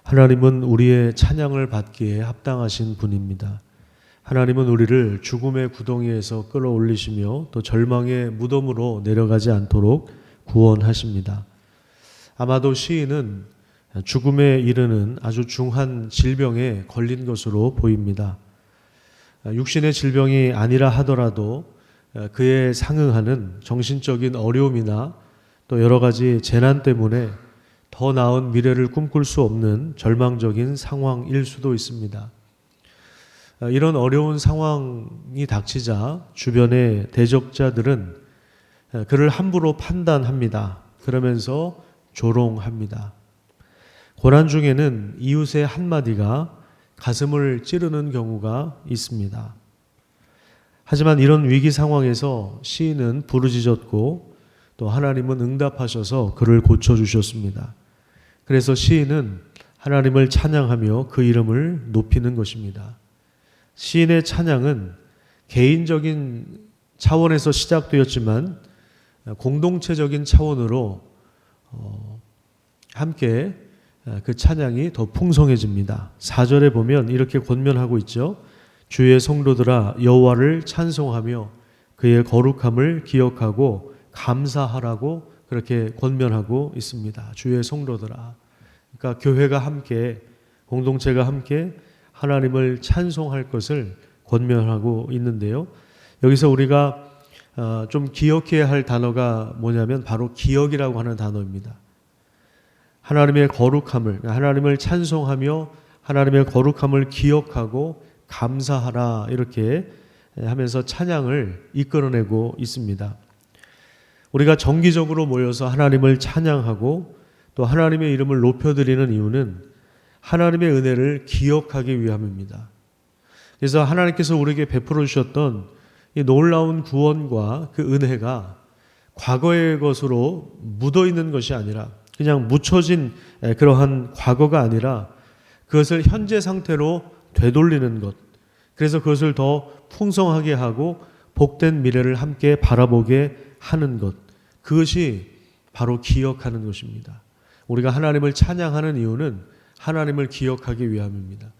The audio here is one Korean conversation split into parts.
하나님은 우리의 찬양을 받기에 합당하신 분입니다. 하나님은 우리를 죽음의 구덩이에서 끌어올리시며 또 절망의 무덤으로 내려가지 않도록 구원하십니다. 아마도 시인은 죽음에 이르는 아주 중한 질병에 걸린 것으로 보입니다. 육신의 질병이 아니라 하더라도 그에 상응하는 정신적인 어려움이나 또 여러 가지 재난 때문에 더 나은 미래를 꿈꿀 수 없는 절망적인 상황일 수도 있습니다. 이런 어려운 상황이 닥치자 주변의 대적자들은 그를 함부로 판단합니다. 그러면서 조롱합니다. 고난 중에는 이웃의 한마디가 가슴을 찌르는 경우가 있습니다. 하지만 이런 위기 상황에서 시인은 부르짖었고 또 하나님은 응답하셔서 그를 고쳐주셨습니다. 그래서 시인은 하나님을 찬양하며 그 이름을 높이는 것입니다. 시인의 찬양은 개인적인 차원에서 시작되었지만 공동체적인 차원으로 함께 그 찬양이 더 풍성해집니다. 4절에 보면 이렇게 권면하고 있죠. 주의 성도들아 여호와를 찬송하며 그의 거룩함을 기억하고 감사하라고 그렇게 권면하고 있습니다. 주의 성도들아. 그러니까 교회가 함께 공동체가 함께 하나님을 찬송할 것을 권면하고 있는데요. 여기서 우리가 좀 기억해야 할 단어가 뭐냐면 바로 기억이라고 하는 단어입니다. 하나님의 거룩함을, 하나님을 찬송하며 하나님의 거룩함을 기억하고 감사하라 이렇게 하면서 찬양을 이끌어내고 있습니다. 우리가 정기적으로 모여서 하나님을 찬양하고 또 하나님의 이름을 높여드리는 이유는 하나님의 은혜를 기억하기 위함입니다. 그래서 하나님께서 우리에게 베풀어 주셨던 이 놀라운 구원과 그 은혜가 과거의 것으로 묻어 있는 것이 아니라 그냥 묻혀진 그러한 과거가 아니라 그것을 현재 상태로 되돌리는 것. 그래서 그것을 더 풍성하게 하고 복된 미래를 함께 바라보게 하는 것. 그것이 바로 기억하는 것입니다. 우리가 하나님을 찬양하는 이유는 하나님을 기억하기 위함입니다.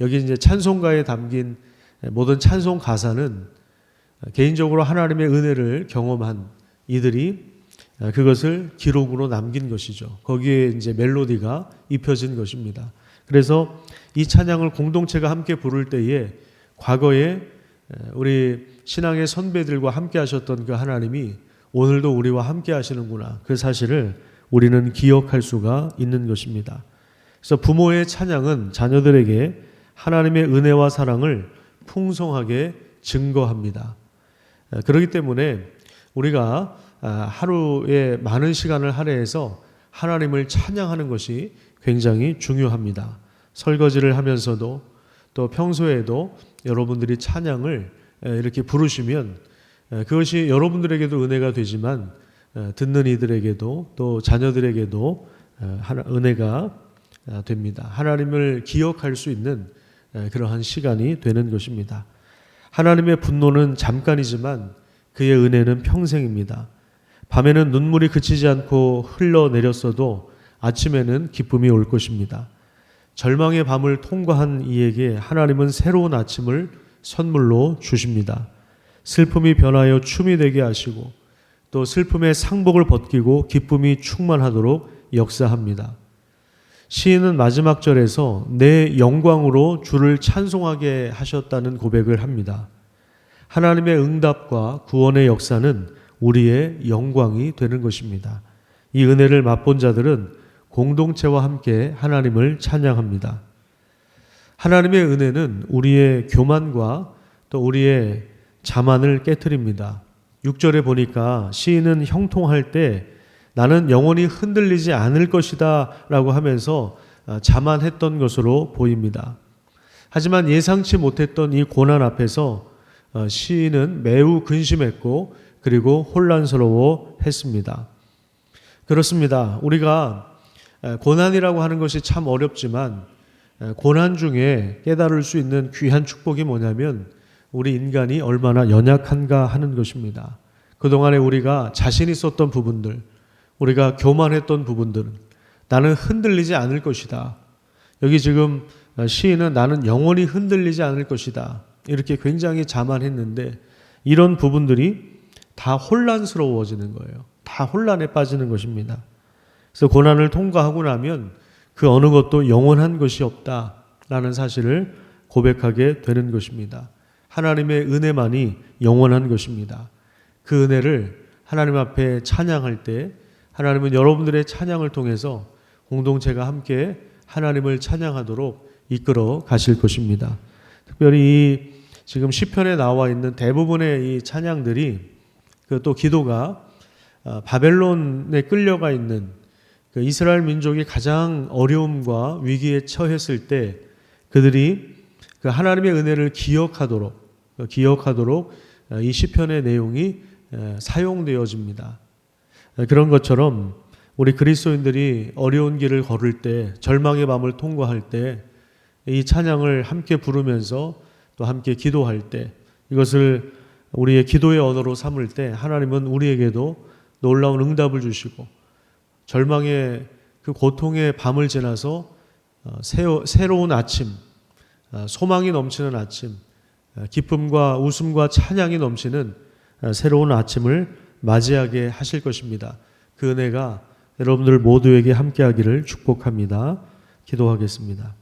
여기 이제 찬송가에 담긴 모든 찬송 가사는 개인적으로 하나님의 은혜를 경험한 이들이 그것을 기록으로 남긴 것이죠. 거기에 이제 멜로디가 입혀진 것입니다. 그래서 이 찬양을 공동체가 함께 부를 때에 과거에 우리 신앙의 선배들과 함께 하셨던 그 하나님이 오늘도 우리와 함께 하시는구나. 그 사실을 우리는 기억할 수가 있는 것입니다. 그래서 부모의 찬양은 자녀들에게 하나님의 은혜와 사랑을 풍성하게 증거합니다. 그렇기 때문에 우리가 하루에 많은 시간을 할애해서 하나님을 찬양하는 것이 굉장히 중요합니다. 설거지를 하면서도 또 평소에도 여러분들이 찬양을 이렇게 부르시면 그것이 여러분들에게도 은혜가 되지만 듣는 이들에게도 또 자녀들에게도 은혜가 됩니다. 하나님을 기억할 수 있는 그러한 시간이 되는 것입니다. 하나님의 분노는 잠깐이지만 그의 은혜는 평생입니다. 밤에는 눈물이 그치지 않고 흘러내렸어도 아침에는 기쁨이 올 것입니다. 절망의 밤을 통과한 이에게 하나님은 새로운 아침을 선물로 주십니다. 슬픔이 변하여 춤이 되게 하시고 또 슬픔의 상복을 벗기고 기쁨이 충만하도록 역사합니다. 시인은 마지막 절에서 내 영광으로 주를 찬송하게 하셨다는 고백을 합니다. 하나님의 응답과 구원의 역사는 우리의 영광이 되는 것입니다. 이 은혜를 맛본 자들은 공동체와 함께 하나님을 찬양합니다. 하나님의 은혜는 우리의 교만과 또 우리의 자만을 깨트립니다. 6절에 보니까 시인은 형통할 때 나는 영원히 흔들리지 않을 것이다 라고 하면서 자만했던 것으로 보입니다. 하지만 예상치 못했던 이 고난 앞에서 시인은 매우 근심했고 그리고 혼란스러워 했습니다. 그렇습니다. 우리가 고난이라고 하는 것이 참 어렵지만 고난 중에 깨달을 수 있는 귀한 축복이 뭐냐면 우리 인간이 얼마나 연약한가 하는 것입니다. 그동안에 우리가 자신 있었던 부분들, 우리가 교만했던 부분들은 나는 흔들리지 않을 것이다. 여기 지금 시인은 나는 영원히 흔들리지 않을 것이다. 이렇게 굉장히 자만했는데 이런 부분들이 다 혼란스러워지는 거예요. 다 혼란에 빠지는 것입니다. 그래서 고난을 통과하고 나면 그 어느 것도 영원한 것이 없다라는 사실을 고백하게 되는 것입니다. 하나님의 은혜만이 영원한 것입니다. 그 은혜를 하나님 앞에 찬양할 때 하나님은 여러분들의 찬양을 통해서 공동체가 함께 하나님을 찬양하도록 이끌어 가실 것입니다. 특별히 이 지금 시편에 나와 있는 대부분의 이 찬양들이 또 기도가 바벨론에 끌려가 있는 그 이스라엘 민족이 가장 어려움과 위기에 처했을 때 그들이 그 하나님의 은혜를 기억하도록 이 시편의 내용이 사용되어집니다. 그런 것처럼 우리 그리스도인들이 어려운 길을 걸을 때, 절망의 밤을 통과할 때 이 찬양을 함께 부르면서 또 함께 기도할 때 이것을 우리의 기도의 언어로 삼을 때 하나님은 우리에게도 놀라운 응답을 주시고 절망의 그 고통의 밤을 지나서 새로운 아침, 소망이 넘치는 아침, 기쁨과 웃음과 찬양이 넘치는 새로운 아침을 맞이하게 하실 것입니다. 그 은혜가 여러분들 모두에게 함께하기를 축복합니다. 기도하겠습니다.